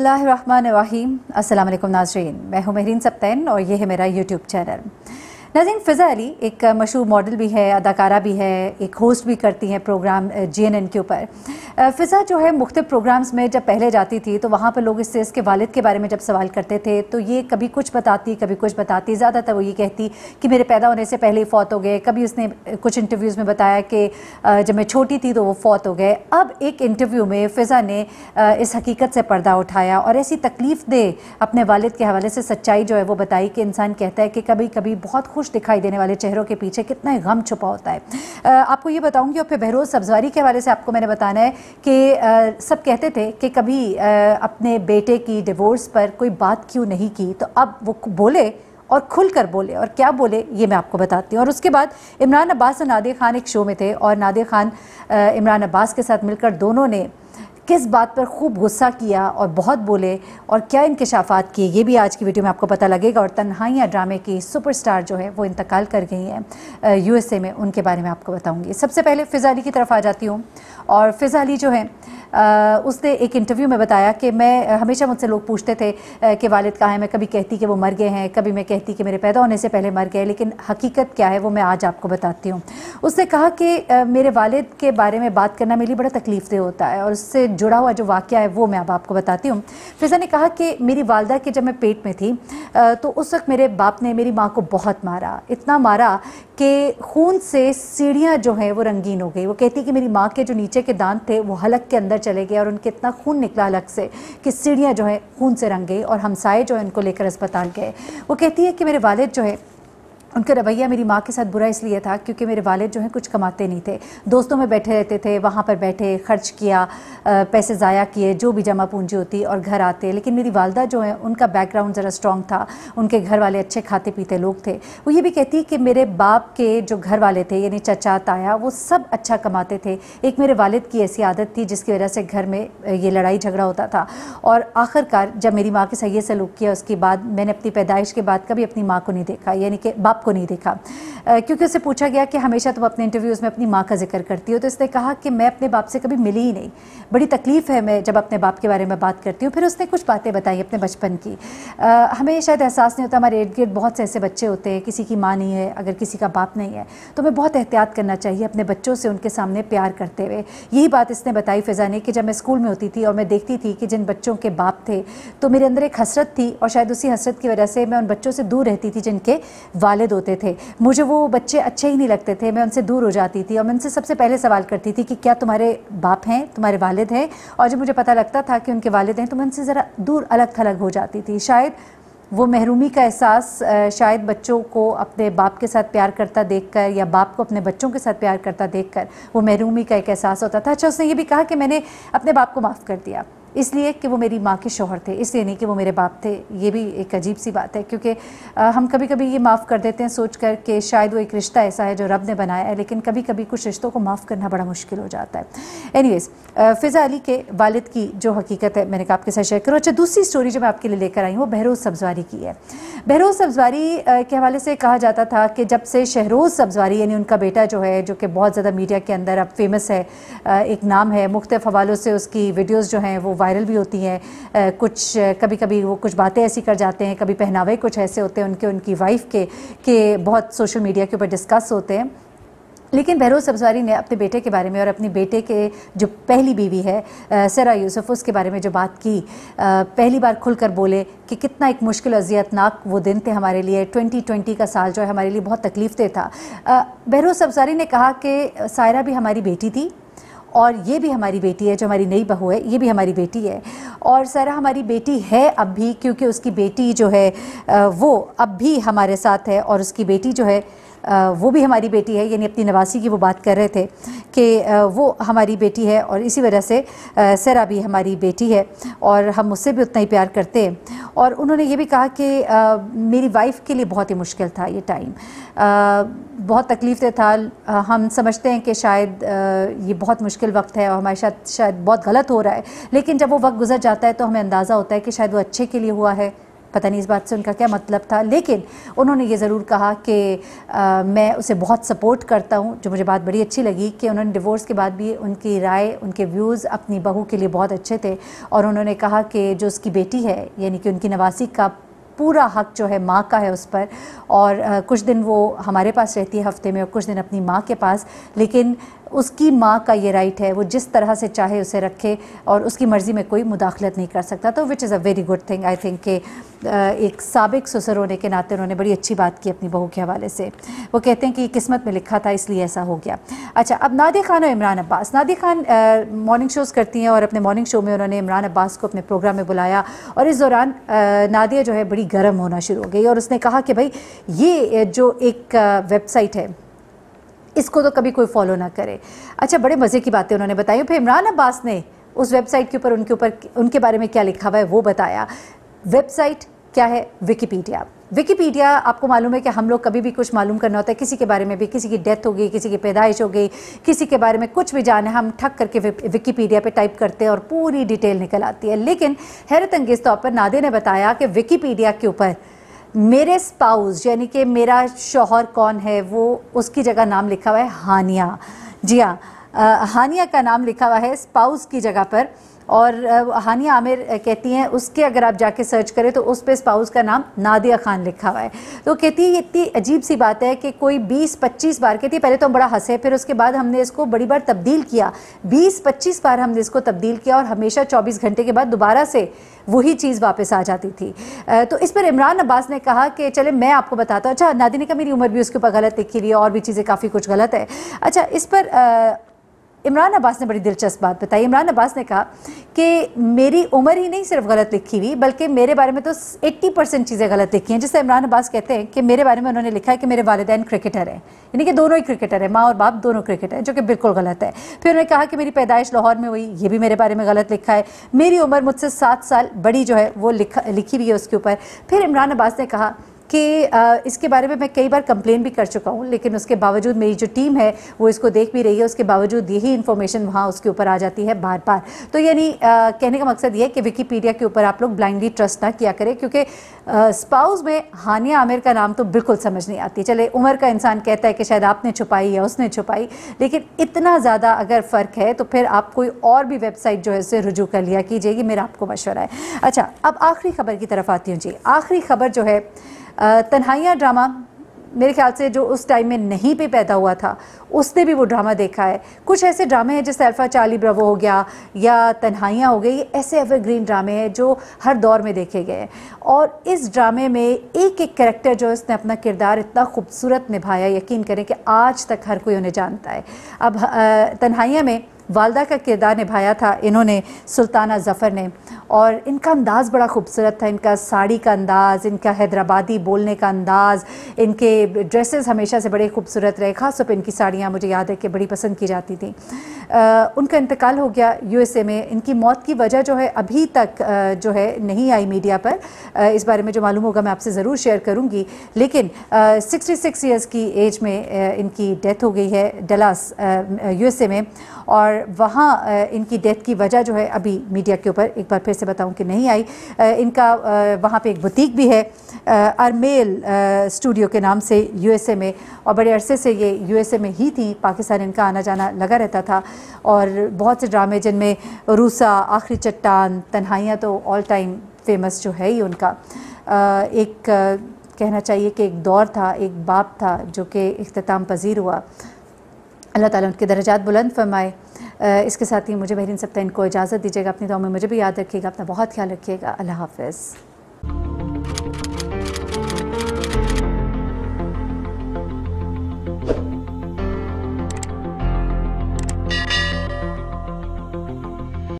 बिस्मिल्लाहिर्रहमानिर्रहीम। अस्सलाम वालेकुम नाज़रीन, मैं हूँ महरीन सब्तैन और ये है मेरा यूट्यूब चैनल। नाज़रीन, फ़िज़ा अली एक मशहूर मॉडल भी है, अदाकारा भी है, एक होस्ट भी करती हैं प्रोग्राम GNN के ऊपर। फ़िज़ा जो है मुख्तलिफ़ प्रोग्राम्स में जब पहले जाती थी तो वहाँ पर लोग इससे इसके वालिद के बारे में जब सवाल करते थे तो ये कभी कुछ बताती कभी कुछ बताती। ज़्यादातर वो ये कहती कि मेरे पैदा होने से पहले ही फ़ौत हो गए। कभी उसने कुछ इंटरव्यूज़ में बताया कि जब मैं छोटी थी तो वो फ़ौत हो गए। अब एक इंटरव्यू में फ़िज़ा ने इस हकीकत से पर्दा उठाया और ऐसी तकलीफ़ दे अपने वालिद के हवाले से सच्चाई जो है वो बताई कि इंसान कहता है कि कभी कभी बहुत खुश दिखाई देने वाले चेहरों के पीछे कितना गम छुपा होता है। आपको ये बताऊंगी और फिर बहरोज़ सब्ज़वारी के हवाले से आपको मैंने बताना है कि सब कहते थे कि कभी अपने बेटे की डिवोर्स पर कोई बात क्यों नहीं की, तो अब वो बोले और खुल कर बोले, और क्या बोले ये मैं आपको बताती हूँ। और उसके बाद इमरान अब्बास और नादिर खान एक शो में थे और नादिर खान इमरान अब्बास के साथ मिलकर दोनों ने किस बात पर खूब गुस्सा किया और बहुत बोले और क्या इंकशाफात किए, ये भी आज की वीडियो में आपको पता लगेगा। और तन्हाइयाँ ड्रामे की सुपरस्टार जो है वो इंतकाल कर गई हैं USA में, उनके बारे में आपको बताऊंगी। सबसे पहले फ़िज़ा अली की तरफ आ जाती हूँ। और फ़िज़ा अली जो है उसने एक इंटरव्यू में बताया कि मैं हमेशा मुझसे लोग पूछते थे कि वालिद कहाँ हैं। मैं कभी कहती कि वो मर गए हैं, कभी मैं कहती कि मेरे पैदा होने से पहले मर गए, लेकिन हकीकत क्या है वो मैं आज आपको बताती हूँ। उसने कहा कि मेरे वालिद के बारे में बात करना मेरे लिए बड़ा तकलीफ़देह होता है और उससे जुड़ा हुआ जो वाक़या है वो मैं अब आपको बताती हूँ। फ़िज़ा ने कहा कि मेरी वालदा के जब मैं पेट में थी तो उस वक्त मेरे बाप ने मेरी माँ को बहुत मारा, इतना मारा कि खून से सीढ़ियाँ जो हैं वो रंगीन हो गई। वो कहती कि मेरी माँ के जो नीचे के दांत थे वो हलक के अंदर चले गए और उनके इतना खून निकला हलक से कि सीढ़ियाँ जो है खून से रंग गई और हमसाए जो है उनको लेकर अस्पताल गए। वो कहती है कि मेरे वालिद जो है उनका रवैया मेरी माँ के साथ बुरा इसलिए था क्योंकि मेरे वालिद जो हैं कुछ कमाते नहीं थे, दोस्तों में बैठे रहते थे, वहाँ पर बैठे खर्च किया, पैसे ज़ाया किए जो भी जमा पूंजी होती और घर आते। लेकिन मेरी वालदा जो है उनका बैकग्राउंड ज़रा स्ट्रॉन्ग था, उनके घर वाले अच्छे खाते पीते लोग थे। वो ये भी कहती कि मेरे बाप के जो घर वाले थे यानी चचा ताया वो सब अच्छा कमाते थे। एक मेरे वालिद की ऐसी आदत थी जिसकी वजह से घर में ये लड़ाई झगड़ा होता था और आखिरकार जब मेरी माँ के साथ ये सलूक किया उसके बाद मैंने अपनी पैदाइश के बाद कभी अपनी माँ को नहीं देखा, यानी कि बाप को नहीं देखा। क्योंकि उससे पूछा गया कि हमेशा तुम अपने इंटरव्यूज़ में अपनी माँ का जिक्र करती हो, तो इसने कहा कि मैं अपने बाप से कभी मिली ही नहीं, बड़ी तकलीफ़ है मैं जब अपने बाप के बारे में बात करती हूँ। फिर उसने कुछ बातें बताई अपने बचपन की। हमें शायद एहसास नहीं होता, हमारे इर्द गिर्द बहुत से ऐसे बच्चे होते हैं किसी की माँ नहीं है, अगर किसी का बाप नहीं है तो हमें बहुत एहतियात करना चाहिए अपने बच्चों से उनके सामने प्यार करते हुए। यही बात इसने बताई फ़िज़ा ने कि जब मैं स्कूल में होती थी और मैं देखती थी कि जिन बच्चों के बाप थे तो मेरे अंदर एक हसरत थी और शायद उसी हसरत की वजह से मैं उन बच्चों से दूर रहती थी जिनके वालिद होते थे। मुझे वो बच्चे अच्छे ही नहीं लगते थे, मैं उनसे दूर हो जाती थी और मैं उनसे सबसे पहले सवाल करती थी कि क्या तुम्हारे बाप हैं, तुम्हारे वालिद हैं। और जब मुझे पता लगता था कि उनके वालिद हैं तो मैं उनसे ज़रा दूर अलग थलग हो जाती थी। शायद वो महरूमी का एहसास शायद बच्चों को अपने बाप के साथ प्यार करता देखकर या बाप को अपने बच्चों के साथ प्यार करता देखकर वो महरूमी का एक एहसास होता था। अच्छा, उसने ये भी कहा कि मैंने अपने बाप को माफ़ कर दिया इसलिए कि वो मेरी माँ के शौहर थे, इसलिए नहीं कि वो मेरे बाप थे। ये भी एक अजीब सी बात है क्योंकि हम कभी कभी ये माफ़ कर देते हैं सोच कर कि शायद वो एक रिश्ता ऐसा है जो रब ने बनाया है, लेकिन कभी कभी कुछ रिश्तों को माफ़ करना बड़ा मुश्किल हो जाता है। एनीवेज़, फ़िज़ा अली के वालिद की जो हकीकत है मैंने कहा आपके साथ शेयर करूँ। अच्छा, दूसरी स्टोरी जो मैं आपके लिए लेकर आई हूँ वो बहरोज़ सब्ज़वारी की है। बहरोज़ सब्ज़वारी के हवाले से कहा जाता था कि जब से शहरोज़ सब्ज़वारी यानी उनका बेटा जो है, जो कि बहुत ज़्यादा मीडिया के अंदर अब फेमस है, एक नाम है, मुख्तलिफ़ हवालों से उसकी वीडियोज़ जो हैं वो वायरल भी होती हैं। कुछ कभी कभी वो कुछ बातें ऐसी कर जाते हैं, कभी पहनावे कुछ ऐसे होते हैं उनकी वाइफ के बहुत सोशल मीडिया के ऊपर डिस्कस होते हैं। लेकिन बहरोज़ सब्ज़वारी ने अपने बेटे के बारे में और अपनी बेटे के जो पहली बीवी है सरा यूसुफ, उसके बारे में जो बात की, पहली बार खुलकर बोले कि कितना एक मुश्किल अज़ियतनाक वो दिन थे हमारे लिए। 2020 का साल जो है हमारे लिए बहुत तकलीफ़देह था। बहरोज़ सब्ज़वारी ने कहा कि सायरा भी हमारी बेटी थी और ये भी हमारी बेटी है, जो हमारी नई बहू है ये भी हमारी बेटी है और सायरा हमारी बेटी है अब भी, क्योंकि उसकी बेटी जो है वो अब भी हमारे साथ है और उसकी बेटी जो है वो भी हमारी बेटी है, यानी अपनी नवासी की वो बात कर रहे थे कि वो हमारी बेटी है और इसी वजह से सरा भी हमारी बेटी है और हम उससे भी उतना ही प्यार करते हैं। और उन्होंने ये भी कहा कि मेरी वाइफ के लिए बहुत ही मुश्किल था ये टाइम, बहुत तकलीफ़ था। हम समझते हैं कि शायद ये बहुत मुश्किल वक्त है और हमारे साथ शायद बहुत गलत हो रहा है, लेकिन जब वो वक्त गुजर जाता है तो हमें अंदाज़ा होता है कि शायद वो अच्छे के लिए हुआ है, پتہ نہیں اس بات سے ان کا کیا مطلب تھا، لیکن انہوں نے یہ ضرور کہا کہ میں اسے بہت سپورٹ کرتا ہوں. جو مجھے بات بڑی اچھی لگی کہ انہوں نے ڈیورس کے بعد بھی ان کی رائے، ان کے ویوز اپنی بہو کے لیے بہت اچھے تھے، اور انہوں نے کہا کہ جو اس کی بیٹی ہے یعنی کہ ان کی نواسی کا پورا حق جو ہے ماں کا ہے اس پر، اور کچھ دن وہ ہمارے پاس رہتی ہے ہفتے میں اور کچھ دن اپنی ماں کے پاس، لیکن اس کی ماں کا یہ رائٹ ہے وہ جس طرح سے چاہے اسے رکھے اور اس کی مرضی میں کوئی مداخلت نہیں کر سکتا. تو which is a very good thing I think کہ ایک سابق سسر ہونے کے ناطے انہوں نے بڑی اچھی بات کی اپنی بہو کے حوالے سے. وہ کہتے ہیں کہ یہ قسمت میں لکھا تھا اس لیے ایسا ہو گیا. اچھا، اب نادیہ خان اور عمران عباس. نادیہ خان مارننگ شوز کرتی ہیں اور اپنے مارننگ شو میں انہوں نے عمران عباس کو اپنے پروگرام میں بلایا، اور اس دوران نادیہ جو ہے بڑی گرم ہونا شروع ہو گئی اور اس نے کہا کہ بھائی یہ جو ایک ویب سائٹ ہے اس کو تو کبھی کوئی فالو نہ کرے. اچھا، بڑے مزے کی باتیں انہوں نے بتائی. پھر عمران عباس نے اس ویب سائٹ کے اوپر ان کے بارے میں کیا لکھا ہوا ہے وہ بتایا. ویب سائٹ کیا ہے؟ ویکیپیڈیا. ویکیپیڈیا آپ کو معلوم ہے کہ ہم لوگ کبھی بھی کچھ معلوم کرنا ہوتا ہے کسی کے بارے میں بھی، کسی کی ڈیتھ ہو گئی، کسی کی پیدائش ہو گئی، کسی کے بارے میں کچھ بھی جانا ہے، ہم ٹھک کر کے ویکیپیڈیا پہ ٹائپ کرتے ہیں اور پوری ڈیٹیل نکل آتی ہے. لیکن حیرت انگیز طور پر نادیہ نے بتایا کہ ویکیپیڈیا کے اوپر میرے اسپاؤز یعنی کہ میرا شوہر کون ہے وہ اس کی جگہ نام لکھا ہوا ہے ہانیہ. جی ہاں، ہانیہ کا نام لکھا ہوا ہے اسپاؤز کی جگہ پر، اور ہانیہ عامر کہتی ہیں اس کے اگر آپ جا کے سرچ کریں تو اس پہ اسپاؤز کا نام نادیہ خان لکھا ہوا ہے. تو کہتی ہے یہ اتنی عجیب سی بات ہے کہ کوئی 20-25 بار، کہتی ہے پہلے تو ہم بڑا ہنسے، پھر اس کے بعد ہم نے اس کو بڑی بار تبدیل کیا، 20-25 بار ہم نے اس کو تبدیل کیا اور ہمیشہ 24 گھنٹے کے بعد دوبارہ سے وہی چیز واپس آ جاتی تھی. تو اس پر عمران عباس نے کہا کہ چلے میں آپ کو بتاتا ہوں. اچھا، نادیہ نے کہا میری عمر بھی اس کے اوپر غلط لکھی ہوئی ہے اور بھی چیزیں کافی کچھ غلط ہے. اچھا، اس پر عمران عباس نے بڑی دلچسپ بات بتائی. عمران عباس نے کہا کہ میری عمر ہی نہیں صرف غلط لکھی ہوئی بلکہ میرے بارے میں تو 80% چیزیں غلط لکھی ہیں. جس سے عمران عباس کہتے ہیں کہ میرے بارے میں انہوں نے لکھا ہے کہ میرے والدین کرکٹر ہیں، یعنی کہ دونوں ہی کرکٹر ہیں، ماں اور باپ دونوں کرکٹر ہیں، جو کہ بالکل غلط ہے. پھر انہوں نے کہا کہ میری پیدائش لاہور میں ہوئی، یہ بھی میرے بارے میں غلط لکھا ہے. میری عمر مجھ سے 7 سال بڑی جو ہے وہ لکھی ہوئی ہے اس کے اوپر. پھر عمران عباس نے کہا کہ اس کے بارے میں کئی بار کمپلین بھی کر چکا ہوں، لیکن اس کے باوجود میری جو ٹیم ہے وہ اس کو دیکھ بھی رہی ہے، اس کے باوجود یہی انفارمیشن وہاں اس کے اوپر آ جاتی ہے بار بار. تو یعنی کہنے کا مقصد یہ ہے کہ ویکیپیڈیا کے اوپر آپ لوگ بلائنڈلی ٹرسٹ نہ کیا کریں، کیونکہ اسپاؤز میں ہانیہ عامر کا نام تو بالکل سمجھ نہیں آتی. چلے عمر کا انسان کہتا ہے کہ شاید آپ نے چھپائی یا اس نے چھپائی، لیکن اتنا زیادہ اگر فرق ہے تو پھر آپ کوئی اور بھی ویب سائٹ جو ہے اسے رجوع کر لیا کیجیے گی، میرا آپ کو مشورہ ہے. اچھا، اب آخری خبر کی طرف آتی ہوں. جی، آخری خبر جو ہے تنہائیاں ڈرامہ، میرے خیال سے جو اس ٹائم میں نہیں پہ پیدا ہوا تھا اس نے بھی وہ ڈرامہ دیکھا ہے. کچھ ایسے ڈرامے ہیں جیسے الفا چارلی براوو ہو گیا یا تنہائیاں ہو گئی، یہ ایسے ایور گرین ڈرامے ہیں جو ہر دور میں دیکھے گئے ہیں. اور اس ڈرامے میں ایک ایک کریکٹر جو اس نے اپنا کردار اتنا خوبصورت نبھایا، یقین کریں کہ آج تک ہر کوئی انہیں جانتا ہے. اب تنہائیاں میں والدہ کا کردار نبھایا تھا انہوں نے سلطانہ ظفر نے، اور ان کا انداز بڑا خوبصورت تھا. ان کا ساڑی کا انداز، ان کا حیدرآبادی بولنے کا انداز، ان کے ڈریسز ہمیشہ سے بڑے خوبصورت رہے. خاص طور پہ ان کی ساڑیاں مجھے یاد ہے کہ بڑی پسند کی جاتی تھیں. ان کا انتقال ہو گیا USA میں. ان کی موت کی وجہ جو ہے ابھی تک جو ہے نہیں آئی میڈیا پر. اس بارے میں جو معلوم ہوگا میں آپ سے ضرور شیئر کروں گی. لیکن 66 ایئرس کی ایج میں ان کی ڈیتھ ہو گئی ہے ڈلاس USA میں، اور وہاں ان کی ڈیتھ کی وجہ جو ہے ابھی میڈیا کے اوپر ایک بار پھر سے بتاؤں کہ نہیں آئی. ان کا وہاں پہ ایک بوتیک بھی ہے ارمیل اسٹوڈیو کے نام سے USA میں، اور بڑے عرصے سے یہ USA میں ہی تھیں. پاکستان ان کا آنا جانا لگا رہتا تھا. اور بہت سے ڈرامے جن میں روسا، آخری چٹان، تنہائیاں تو آل ٹائم فیمس جو ہے ہی ان کا. ایک کہنا چاہیے کہ ایک دور تھا، ایک باب تھا جو کہ اختتام پذیر ہوا. اللہ تعالیٰ ان کے درجات بلند فرمائے. اس کے ساتھ ہی مجھے مہرین سبطین کو اجازت دیجیے گا. اپنی دعاؤں میں مجھے بھی یاد رکھیے گا. اپنا بہت خیال رکھیے گا. اللہ حافظ.